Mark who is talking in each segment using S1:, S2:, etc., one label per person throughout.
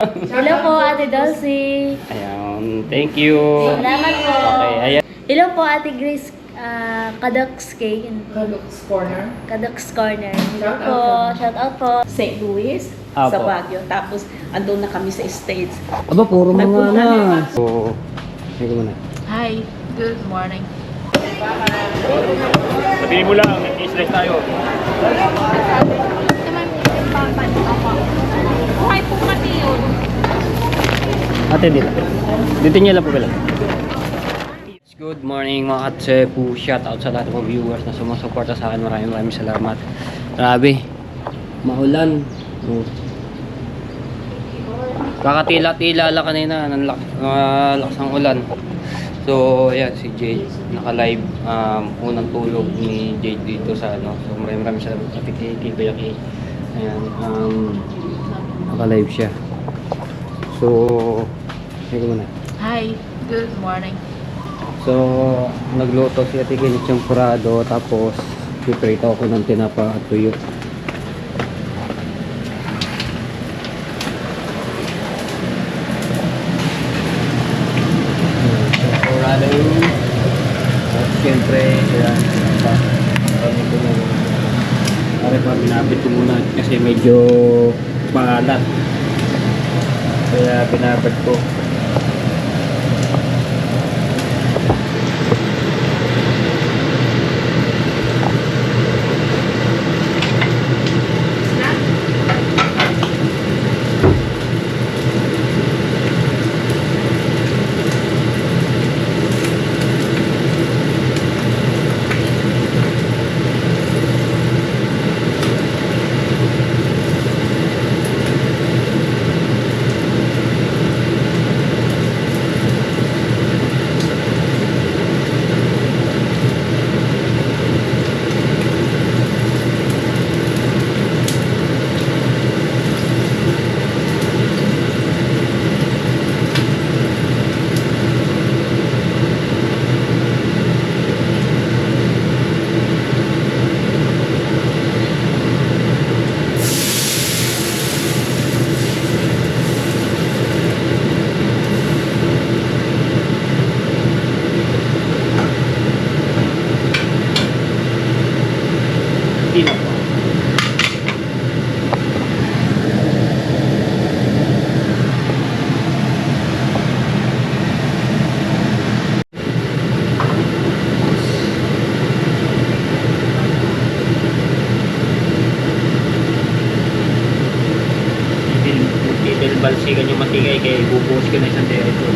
S1: Hello po, Ate Dulcie.
S2: Ayan, thank you.
S1: Salamat po.
S2: Okay, ayan.
S1: Hello po, Ate Grace Kadux Cake.
S3: Kalux Corner.
S1: Kadux Corner. Hello
S3: Shout
S1: po.
S3: out.
S1: Shout out po.
S3: St. Louis,
S2: Apo.
S3: sa Baguio. Tapos, andun na kami sa States.
S2: Aba, puro mga
S3: Nagpunta
S2: na.
S3: na.
S2: So, sige muna.
S3: Hi, good morning.
S2: Sabihin mo lang, nag-i-slice tayo.
S3: Okay po kasi yun.
S2: Ate, dito. Dito niya lang po pala. Good morning mga katsepu. Shout out sa lahat ng mga viewers na sumusuporta sa akin. Maraming salamat. Grabe. Maulan. Kakatila-tila lang kanina. Lakas ng ulan. So, ayan, si Jade. Naka-live. Unang tulog ni Jade dito sa ano. So, maraming salamat sa Kiki, Kuya Kiki. Ayan. Naka-live siya. So, sige muna.
S3: Hi, good morning.
S2: So, nagluto si Ate Kiki ng champurado. Tapos, piprito ako ng tinapa at tuyo. Champurado. At siyempre, ayan. Kami ko na. Pare pa, binabit ko muna kasi medyo maalat. Kaya binabit ko. Balsikan yung matigay kaya ibubuhos ko na isang diretso.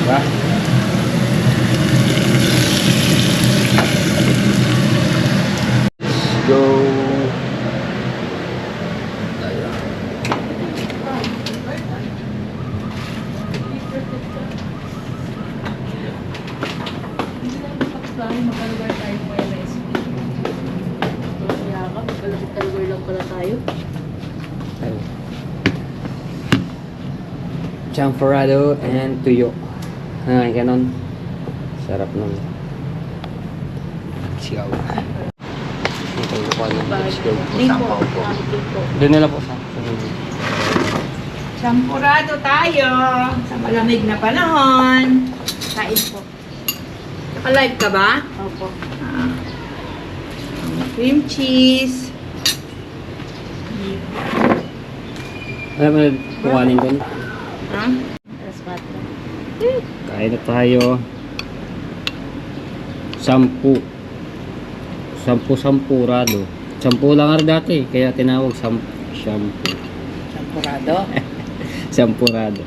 S2: Diba? Go.
S1: Kalagor lang pala tayo.
S2: Champurrado and tuyo. Ganon. Sarap nun. Sigaw. Ito yung kuha ng sigaw. Doon nila po sa.
S3: Champurado tayo sa malamig na panahon. Kain po. Naka-live ka ba?
S1: Opo.
S3: Cream cheese.
S2: Alam mo, kuhanin doon.
S3: Ha?
S1: Alas 4.
S2: Kain na tayo. 10. 10 rado. 10 lang nga dati, kaya tinawag 10.
S3: Champurado.
S2: 10 rado.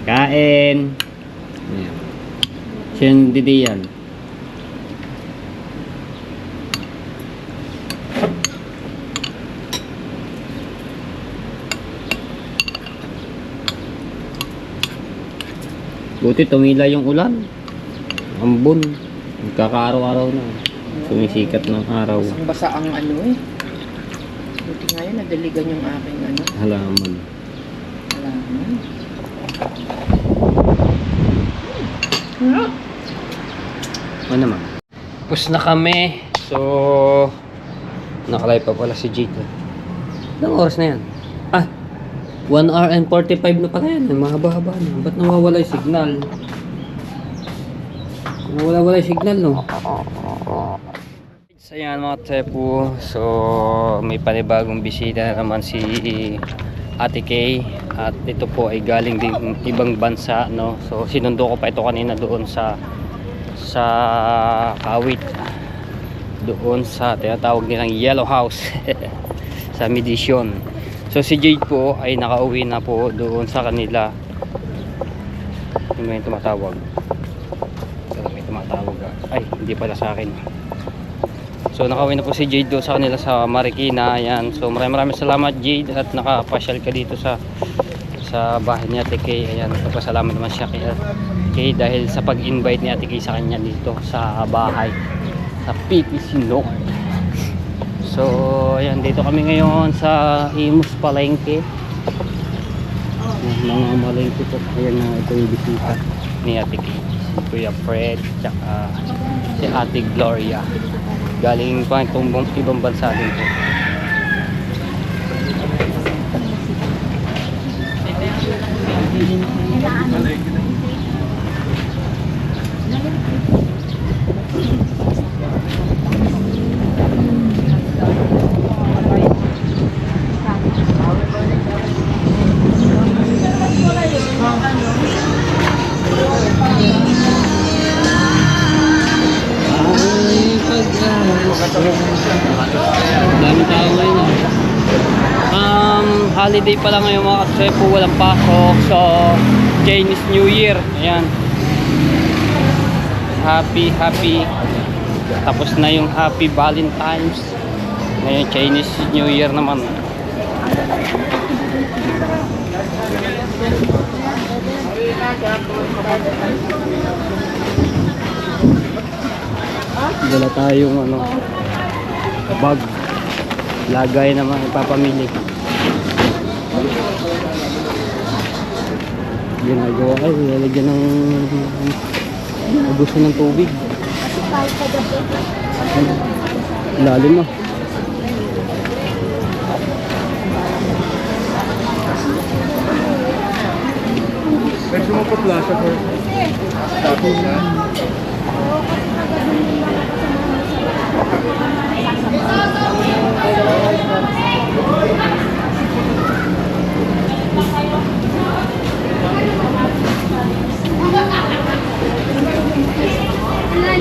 S2: Kain. Ayan. Siyang Buti tumila yung ulan. Ambon. Nagkakaaraw-araw na. Sumisikat ng araw.
S3: Basang-basa ang ano eh. Buti nga yun, nadaligan yung aking ano.
S2: Halaman.
S3: Halaman.
S2: Ano naman? Tapos na kami. So, nakalive pa pala si Jade. Ilang oras na yan? 1 hour and 45 na pala yan. Mahaba-haba na. Ba't nawawala yung signal? Nawawala yung signal, no? So, yan mga tepu. So, may panibagong bisita na naman si Ate Kay. At ito po ay galing din ibang bansa, no? So, sinundo ko pa ito kanina doon sa Kawit. Doon sa tinatawag nilang Yellow House sa Medition. So si Jade po ay nakauwi na po doon sa kanila. May tumatawag. May tumatawag. Ay, hindi pala sa akin. So nakauwi na po si Jade doon sa kanila sa Marikina. Ayan. So maraming salamat Jade at nakapasyal ka dito sa bahay ni Ate Kay. Ayan, nagpasalamat naman siya kay dahil sa pag-invite ni Ate Kay sa kanya dito sa bahay sa PTC North. So ayan, dito kami ngayon sa Imus Palengke. Mga malengke po. Ayan na, ito yung bisita ni Ate Kay, si Kuya Fred tsaka si Ate Gloria. Galing pa itong ibang bansa din po. Dami tao ngayon. Holiday pa lang ngayon mga katsepo, walang pasok. So Chinese New Year. Ayan. Happy. Tapos na yung Happy Valentine's. Ngayon Chinese New Year naman. Dala tayong bag. Lagay naman ipapamili. Ginagawa ay lalagyan ng gusto ng tubig. Lalim na.
S4: Pwede mo po plaza for tapos na.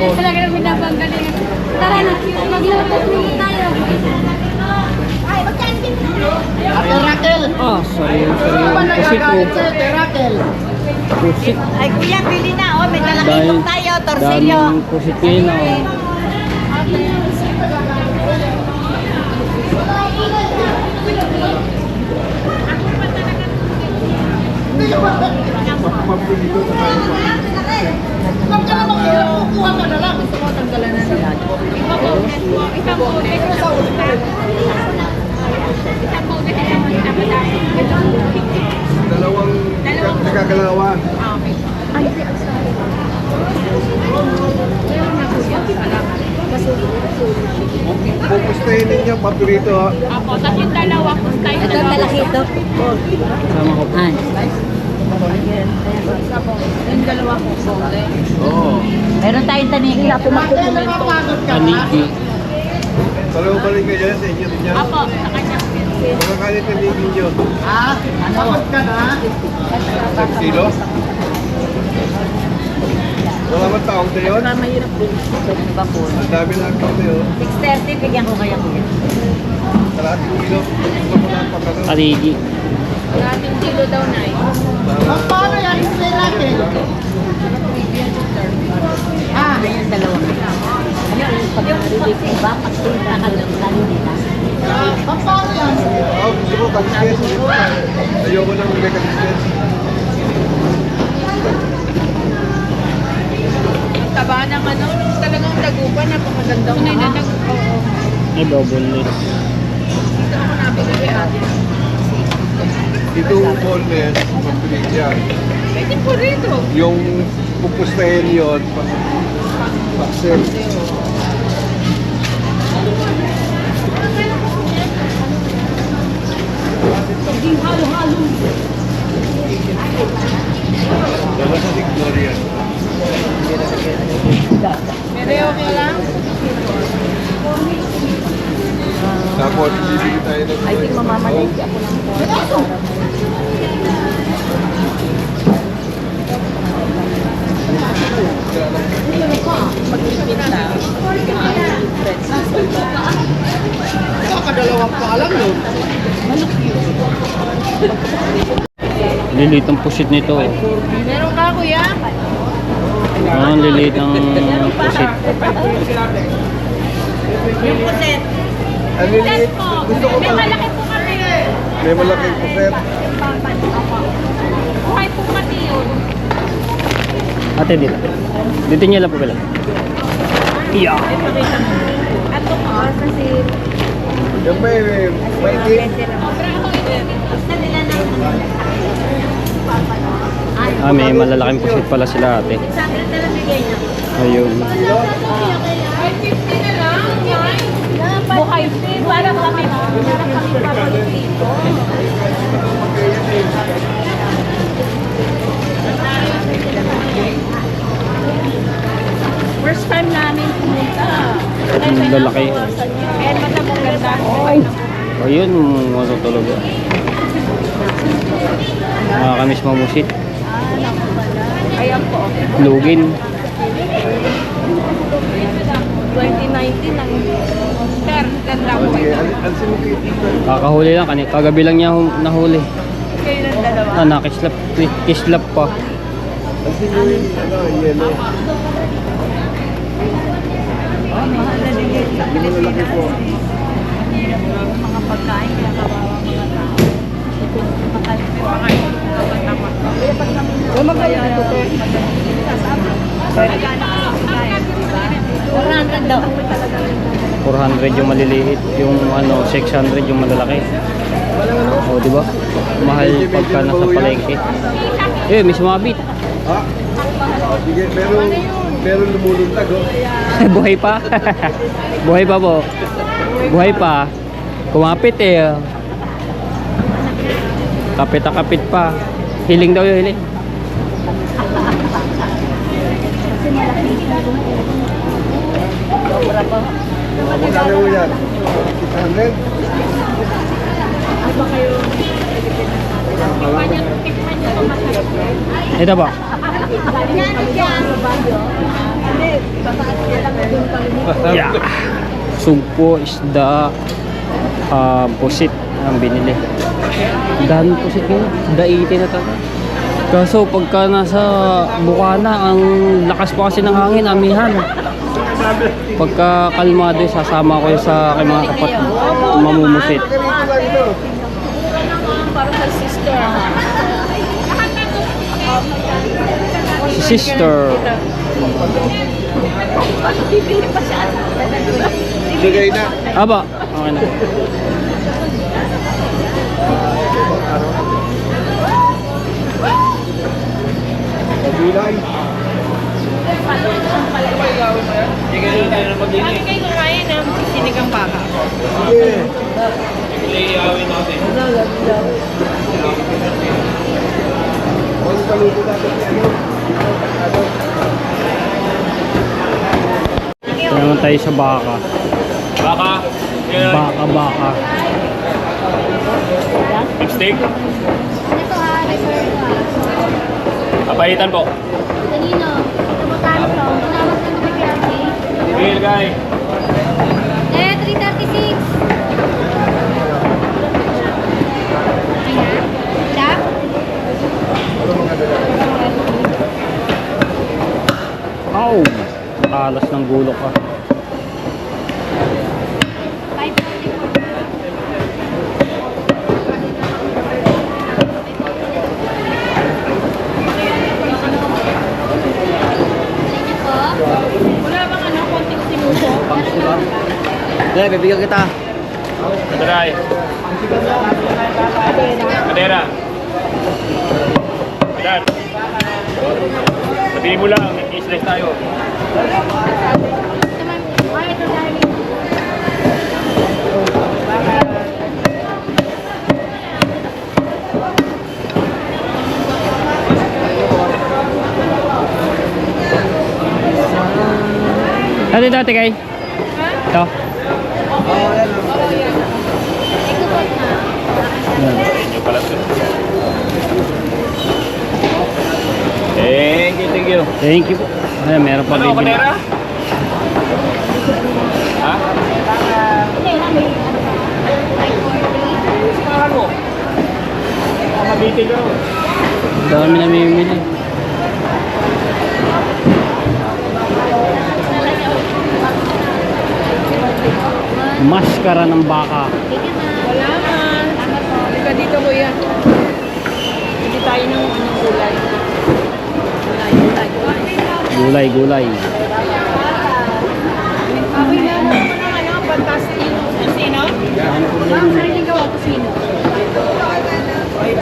S1: Talaga namin nabanggaling. Tara na, maglaro tayo. Ay, magkantin.
S3: Ate Raquel!
S2: Sorry. Pusit po.
S3: Ate Raquel!
S2: Pusit.
S3: Ay kuya, pili na. Oh, may talakitok tayo. Torsilyo.
S2: Daming pusit ngayon.
S3: Kuha ka na lang. Gusto mo tanggalan na nila.
S4: Dalawang nagkakalawan. Pupustahin ninyo, paborito ha.
S1: Ako, tatlong dalawa. Ito talakito.
S2: Kasama ko po.
S3: Yung dalawa ko.
S4: Oo.
S3: Meron tayong tanigi. Ako magkukumento.
S2: Paniki.
S4: Pareho ba rin kayo dyan sa inyo din yan?
S1: Apo, sa kanya.
S4: Mga kalit na ligin nyo.
S3: Ano? Ka na?
S4: 6 kilo? Wala man taong na yun?
S3: Mahirap din. Ano ba po?
S4: Ang dami na ang taong na yun.
S3: 6:30, bigyan ko kaya kuya.
S4: Kalating kilo. Gusto mo lang pagkano?
S2: Paniki.
S1: Kalating kilo daw na eh.
S3: Paano yan? Hindi natin. Yung dalawa. Yung pag-release iba, pag-tinta ka lang nila. Paano yan?
S4: Oo, gusto mo kaliskes. Ayoko nang may kaliskes.
S3: haba ng ano, nung talagang tagupan, napakagandang mga. Oo.
S2: Ay, boneless.
S3: Dito ako nabigay ate.
S4: Ito boneless, matuloy yan.
S3: Pwede po rito.
S4: Yung pupustahin yun, paksil. Dala sa Victoria.
S3: Pero okay lang.
S4: Tapos, bibili tayo ng...
S3: I think mamamalagi ako ng para mag-ipit na.
S4: Kakadalawang pa alam nun.
S2: Lilit ang pusit nito.
S3: Meron ka kuya?
S2: Ang lilit ng pusit.
S3: Yung puset.
S4: Ano liit? Gusto ko
S3: May
S4: pala.
S3: malaki po kami.
S4: May malaking puset.
S3: Buhay po kasi yun.
S2: Ate, dito. Dito niya lang po pala. Yeah.
S3: At ito po kasi
S4: Yung may itim.
S2: May malalaking pusit pala sila ate. Ayun.
S3: buhay para kami papalit dito. First time namin pumunta.
S2: Ang lalaki.
S3: Kaya matabang ganda ako.
S2: Ayun, matutulog. Nakakamiss mamusit.
S3: Ayan po.
S2: Lugin.
S3: 2019 ang ganda ko.
S4: Alisin mo kayo dito.
S2: Kakahuli lang. Kagabi lang niya nahuli.
S3: Kayo ng dalawa.
S2: Kislap pa.
S4: Alisin mo yung yellow.
S3: Mahal na din yun sa
S4: Malaki po.
S3: Mahirap mga pagkain, kaya kawawa mga tao. Magkaya ito to. 400 daw.
S2: 400 yung maliliit. Yung 600 yung malalaki. O, di ba? Mahal pagka nasa palengke. May sumabit.
S4: Ha? Sige, meron lumuluntag oh.
S2: Buhay pa. Buhay pa po. Buhay pa. Kumapit eh. Kapit na kapit pa. Hiling daw yung hiling.
S4: Magkano mo yan? 600?
S2: Ito ba? Yeah. Sugpo, isda, pusit ang binili. Dami pusit yun. Daiti na talaga. Kaso pagka nasa Bukana, ang lakas pa kasi ng hangin, amihan. Pagka kalmado, sasama ko sa aking mga kapat mamumusit.
S3: Para sa sister.
S2: Si sister.
S3: Bibili pa siya.
S4: Bigay na.
S2: Aba, okay na.
S4: Pagbilay.
S3: Kami kayo kumain ng sinigang baka.
S4: Sige. Huwag paluto natin ano.
S2: Ito naman tayo sa baka.
S5: Baka,
S2: Baka.
S5: steak,
S1: Ito ha, reserve ha.
S5: kapaitan po.
S1: Kanino? Ito magkano to? Tawag na naman kay Ate.
S5: Bill guy.
S1: 336. Ayan. Siya?
S2: Ow! Alas ng gulok ka.
S1: 544. Thank you po.
S2: Pang sugar. Dahil, bibigyan kita.
S5: Madray. Madera. Dad. Sabihin mo lang, nag-i-slice tayo.
S2: Ano dati kay? Ito.
S5: Inyo pala ito. Thank you, thank you.
S2: Thank you po. Ay, meron pa
S5: Ano,
S2: bibili.
S5: Madera? Ha? Saan mo? Makabitin ka rin.
S2: Dami na mimili. Maskara ng baka.
S3: Salamat. Halika dito, kuya. Hindi tayo ng gulay.
S2: Gulay, gulay.
S3: Okay na mo ng fantastic. Kusino? Sariling gawa kusino.
S2: Ay.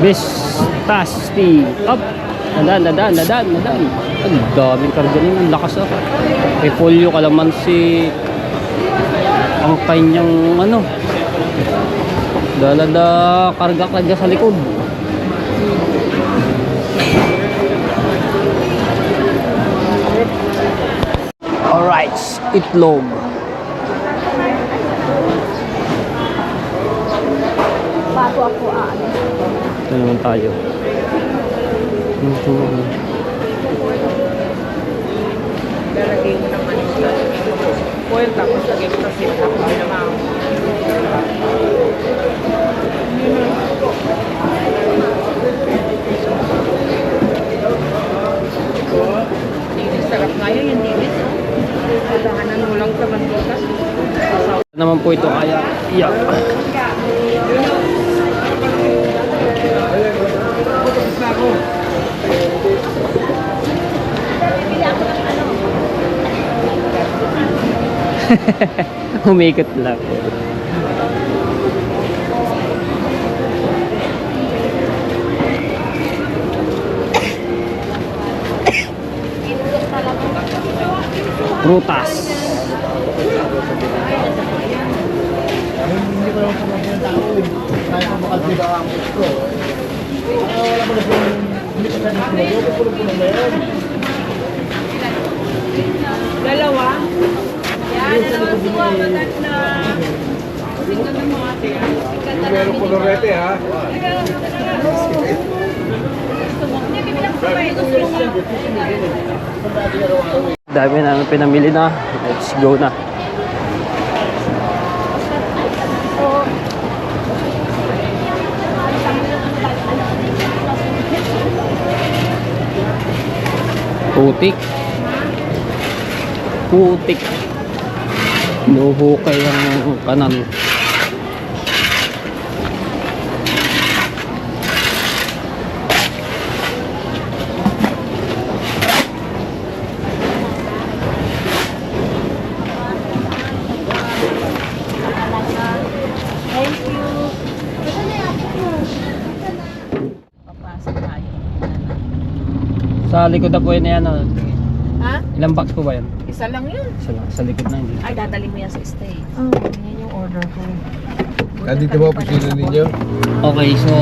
S2: Best tasty. Up. Nadaan. Ang daming karganin. Ang lakas ah. Repolyo, kalamansi. Ang kanyang ano. Dalada karga sa likod. Alright, itlog.
S1: Bago ako aalis.
S2: Ito naman tayo.
S3: Lalagay mo ng oil, tapos lagay mo kasi tapos naman. Sarap nga yun, yung dilis. Kadahanan mo lang sa mantika.
S2: Naman po ito kaya. Yeah. Umikot lang. Prutas.
S3: Dalawa. Yan, dalawa siwa. Matat na. Tingnan ng mga ate.
S4: Meron po Lorete ha.
S2: Dami namin pinamili na. Let's go na. Putik. Nuhukay ang kanan.
S3: Papasok tayo.
S2: Sa likod na po yun yan. Ano?
S3: Ha?
S2: Ilang box po ba yan?
S3: Isa lang yun.
S2: Isa lang. Sa likod na hindi.
S3: Ay, dadali mo yan sa stage. Yan yung order ko.
S4: Dito ba opisina ninyo?
S2: Okay, so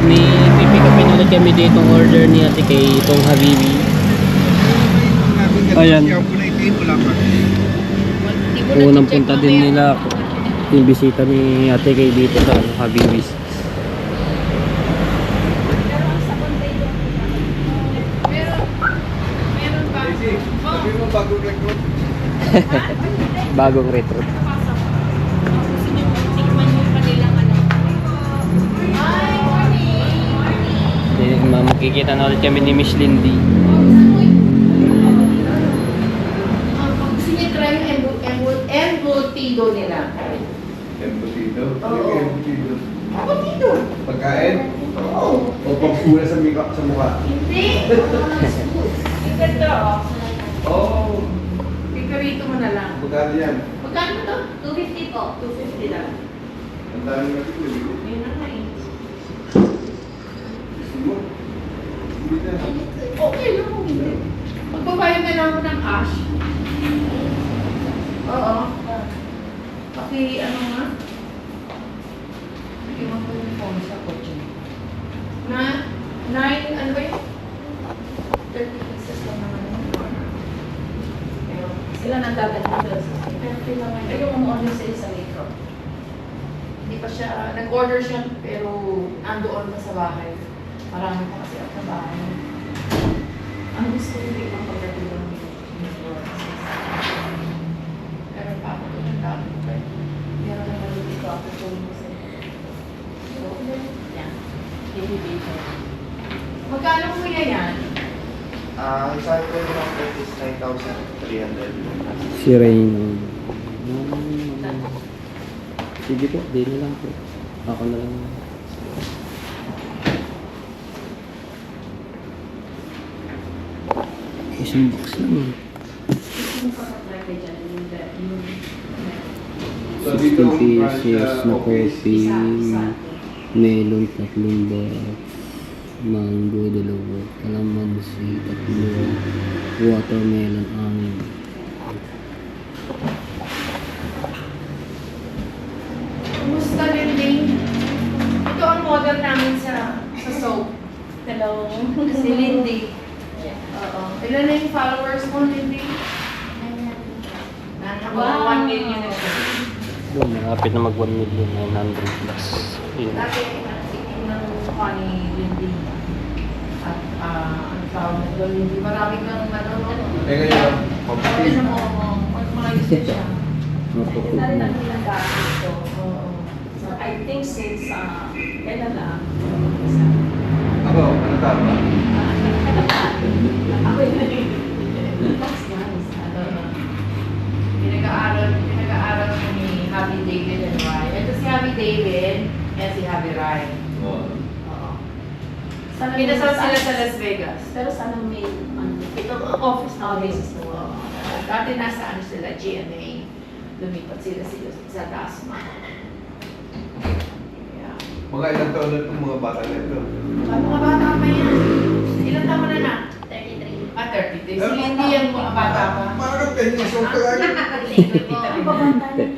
S2: may pipick upin ulit kami dito ang order ni Ate Kay, itong Habibi. Ayan. Unang punta din nila yung bisita ni Ate Kay dito sa Habibis. Bagong retro. Makikita na ulit kami ni Miss Lindy.
S3: Gusto niya try yung embutido nila.
S4: Embutido? Ano yung embutido? Embutido! Pagkain? Oo. O pagpula sa mukha?
S3: Hindi. Ang ganda, oh.
S4: Oo.
S3: Pikarito mo na lang.
S4: Magkano yan?
S3: Magkano to? 250 po. 250 lang.
S4: Ang dami na dito.
S3: Yun na nga eh.
S4: Gusto mo? Hindi na.
S3: Okay lang kung hindi. Magbabayad na lang ako ng cash. Oo. Ano nga? Iwan ko yung phone sa kotse. Na, 9, ano ba yun? 30 pieces lang naman yung corner. Pero, sila nang dadalhin sila sa 30 naman. Ay, yung umorder sila sa metro. Hindi pa siya, nag-order siya, pero nandoon pa sa bahay. Marami pa kasi ako sa bahay. Ang gusto ko hindi pang pagdating ng metro. Pero pa ako doon ang dami ko eh. Meron na nalulito ako tulong mo sa'yo. So, yan. Daily basis. Magkano po yan?
S4: Isa ko yung price is 9,300.
S2: Si Reyno. Sige po, di na lang po. Ako na lang. Isang box lang eh.
S3: Yung pag-apply kay Jan, yung
S2: 16 pieces na coffee, melon, 3 box, mango, 2, calamansi, 3, watermelon, 6.
S3: Kumusta, Linding? Ito ang model namin sa soap.
S1: Hello.
S3: Si Lindy. Oo. Ilan na yung followers mo, Lindy?
S1: Wow.
S3: 1 million na siya.
S2: Doon, malapit na mag 1 million, 900 plus. Yun.
S3: Dati, nagsikin ng mukha ni Lindy. At, ang tawag na doon, Lindy. Marami kang ano.
S4: Eh ngayon,
S3: Marami na mo, mag-maayos na siya.
S2: Mapupog
S1: Ito rin
S2: na.
S1: ang ginagamit ko.
S3: Oo.
S1: So, I think since, kailan na?
S4: ako, ano tama?
S1: Ako yun. That's nice.
S3: Pinag-aaral ko ni Happy David and Ryan. Ito si Happy David at si Happy Ryan.
S4: Oo.
S3: Oo.
S1: Sana
S3: Pinasal sila sa Las Vegas.
S1: Pero sana may, ito, office na basis mo.
S3: Oo. Dati nasa ano sila, GMA. Lumipat sila sa Dasma. Yeah.
S4: Mga ilang taon na itong mga bata na ito?
S3: Mga bata pa yan. Ilan taon na na?
S1: 33.
S3: 33. Si Lindy yung mga bata pa.
S4: Parang 10 years old ka lang.
S1: Ang babanda natin.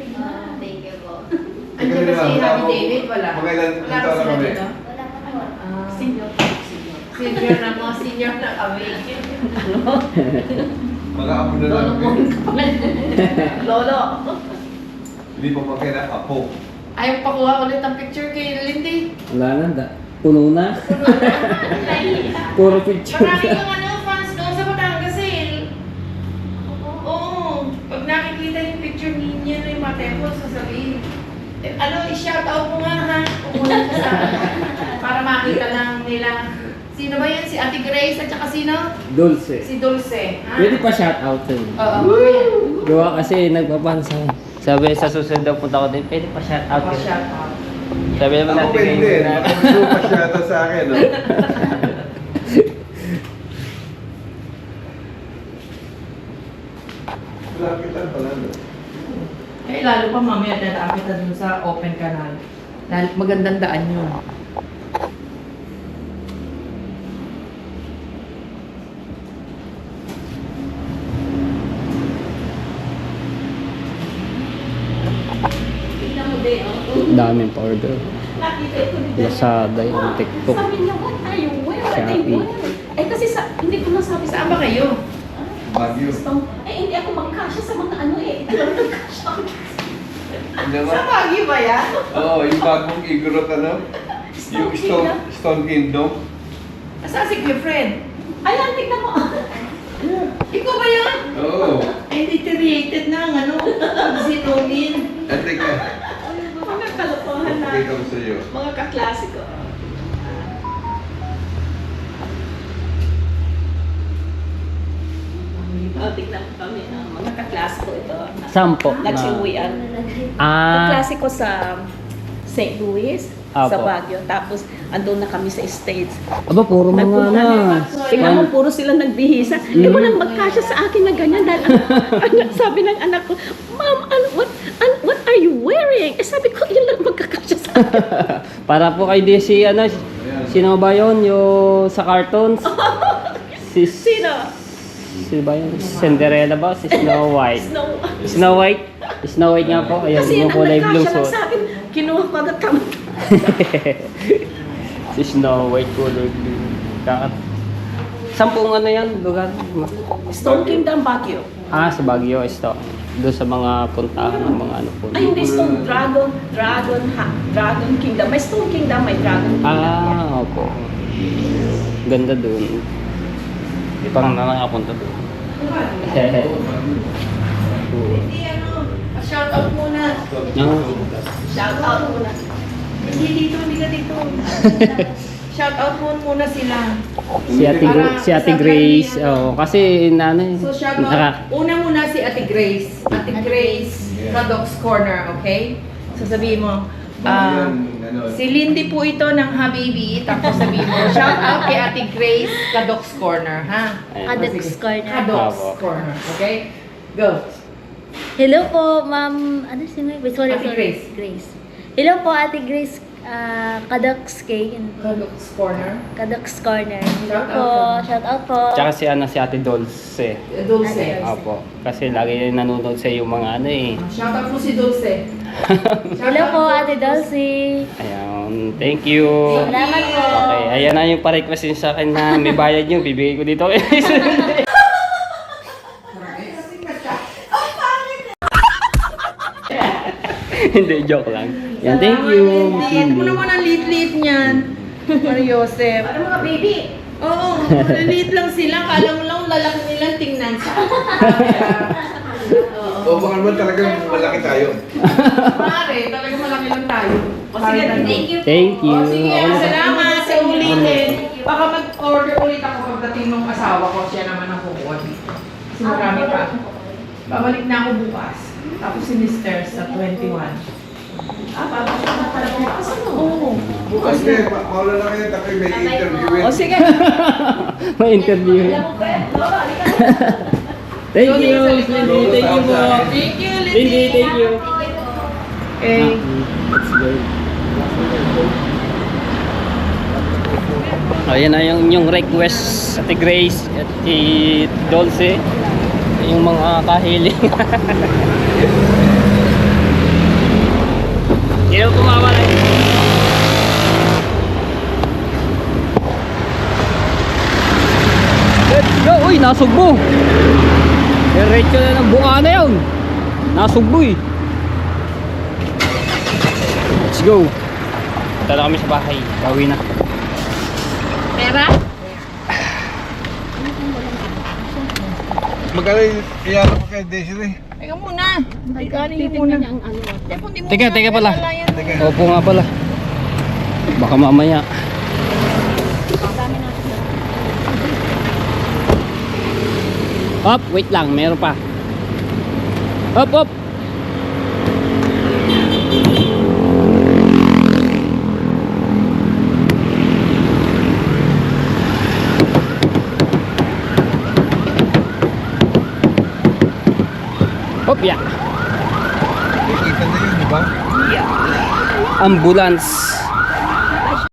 S6: Thank you po.
S3: Andiyan ba si Happy David? Wala.
S4: Mga ilan
S3: Wala
S4: taon
S3: ba
S4: na
S3: sila
S4: kami?
S3: dito?
S6: Wala pa kayo.
S1: Senior.
S3: Senior na mga senior na kami.
S4: Mga apo na lang.
S3: Lolo.
S4: Hindi pa magkaya apo.
S3: Ayaw pakuha ulit ang picture kay Lindy.
S2: Wala na, puno na. Puro picture.
S3: Marami yung fans doon sa Batangas eh. Oo. Pag nakikita yung picture niya na yung mga temples, sasabihin, i-shout out mo nga ha. Pumunta ka sa para makita lang nila. Sino ba yan? Si Ate Grace at saka sino?
S2: Dulce.
S3: Si Dulce. Ha?
S2: Pwede pa shout out yun.
S3: Oo, mamaya.
S2: Gawa kasi nagpapansa. Sabi sa susunod daw punta ko din, pwede pa shout out yun.
S3: Pa-shout out.
S2: Sabi naman
S4: Ako
S2: natin
S4: pwede.
S2: ngayon na.
S4: Ako pa siya ito sa akin. No? Lapitan pala. No?
S3: Eh, lalo pa mamaya dadaan kita dun sa open canal. Magandang daan yun.
S1: Tingnan mo din, oh.
S2: Daming pa-order.
S1: Nakita ko din.
S2: Lazada yung TikTok.
S1: Sabi niya, what are you wearing?
S2: Shopee.
S1: Eh kasi hindi ko nasabi sa
S3: Saan ba kayo?
S4: Baguio.
S1: hindi ako magkasya sa mga ano eh. Ito lang nagkasya ako.
S4: Ano
S3: Sa
S4: naman?
S3: Baguio ba yan?
S4: Oo, yung bagong igorot ano? Yung Stone Kingdom.
S3: Saan si Clifford?
S1: Ayan, tignan mo.
S3: Ikaw ba yan?
S4: Oo.
S3: Eh, deteriorated na ang ano, sinulin.
S4: At teka,
S1: Mga kalokohan na.
S4: pakita ko sa iyo.
S1: Mga kaklasiko. Tignan mo kami. Mga kaklasiko ito.
S2: Sampo.
S3: Nagsiuwian.
S2: Ah,
S3: Kaklase ko sa St. Louis, sa
S2: Apo.
S3: Baguio. Tapos, andun na kami sa States.
S2: aba, puro mga na.
S3: Tingnan mo, puro sila nagbihisa. Eh, walang magkasya sa akin na ganyan. Dahil, sabi ng anak ko, Ma'am, what are you wearing? Eh, sabi ko, yun lang magkakasya sa akin.
S2: Para po kay DC, ano, sino ba yun? Yung sa cartoons?
S3: Sino?
S2: Sino ba yun? Cinderella ba? Si Snow White.
S3: Snow.
S2: Snow White? Snow White nga po. Ayan,
S3: Kasi
S2: yung
S3: ang
S2: kulay blue
S3: nagkasya lang
S2: suit.
S3: sa akin, kinuha ko agad kami.
S2: Si Snow White kulay blue. Kakat. Sampung ano yan? Lugar?
S3: Stone Kingdom, Baguio.
S2: Ah, sa Baguio. Ito. Doon sa mga puntahan ng mga ano po.
S3: Ay, hindi Stone Dragon Kingdom. May Stone Kingdom, may Dragon Kingdom.
S2: Ah, opo. Ganda doon. Di pa nga nakapunta doon.
S3: Hindi shout out muna.
S2: Ah.
S3: Shout out muna. Hindi dito, hindi ka dito. Shout out muna sila.
S2: Si Ate Grace. Oh, kasi nanay.
S3: So shout out. Una muna si Ate Grace. Ate Grace, Kadok's Corner, okay? So sabihin mo, si Lindy po ito ng Habibi. Tapos sabihin mo, shout out kay Ate Grace, Kadok's Corner, ha?
S1: Kadok's Corner.
S3: Kadok's
S2: Bravo.
S3: Corner, okay? Go.
S1: Hello po, ma'am. Ano si May? Sorry,
S3: Ate
S1: sorry.
S3: Grace.
S1: Hello po, Ate Grace. Kadok's Cake.
S3: Kadok's Corner.
S1: Kadok's Corner. Hello
S3: Shout
S1: po.
S3: out.
S1: Shout out po.
S2: Tsaka si Ate Dulce.
S3: Dulce.
S2: Opo. Kasi lagi nanonood sa yung mga ano eh.
S3: Shout out po si Dulce.
S1: Hello po, Ate Dulcie.
S2: Ayan. Thank you.
S1: Salamat po.
S2: Okay. Ayan na yung pa-request yun sa akin na may bayad nyo. Bibigay ko dito. Hindi, joke lang. Yan, thank you.
S3: Liit mo naman ang liit-liit niyan. Mario Joseph. Ano mga baby? Oo, liit lang sila. Kala mo lang lalaki nilang tingnan sa
S4: O baka naman talagang malaki tayo.
S3: Pare, talaga malaki lang tayo. O sige, thank you.
S2: Thank you.
S3: O sige,
S2: Ako na-
S3: salamat sa ulitin. Baka mag-order ulit ako pagdating ng asawa ko. Siya naman ang kukuha dito. Kasi marami pa. Babalik na ako bukas. Tapos si Mr. sa 21. Babalik na talaga bukas. Oo.
S4: Bukas na, maula na kayo, tapos may interviewin.
S3: O sige.
S2: May interview. Thank you. Lindy, thank you po.
S3: Thank you,
S2: Lindy, thank you.
S3: Okay.
S2: Let's go. Ayan na yung request sa Ate Grace at si Dulce. Yung mga kahiling. Hindi na kumawala. Let's go! Uy, nasugbo! Diretso na ng buka na yun. Nasugbo eh. Let's go. Punta na kami sa bahay. Bawi na.
S3: Pera?
S4: Magkano kaya pa kay Desiree?
S3: Teka muna. Teka muna.
S2: Teka pala.
S4: Teka.
S2: Opo nga pala. Baka mamaya. Hop, wait lang, meron pa. Hop, hop. Hop, ya.
S4: Kita na yun, di ba?
S2: Ambulance.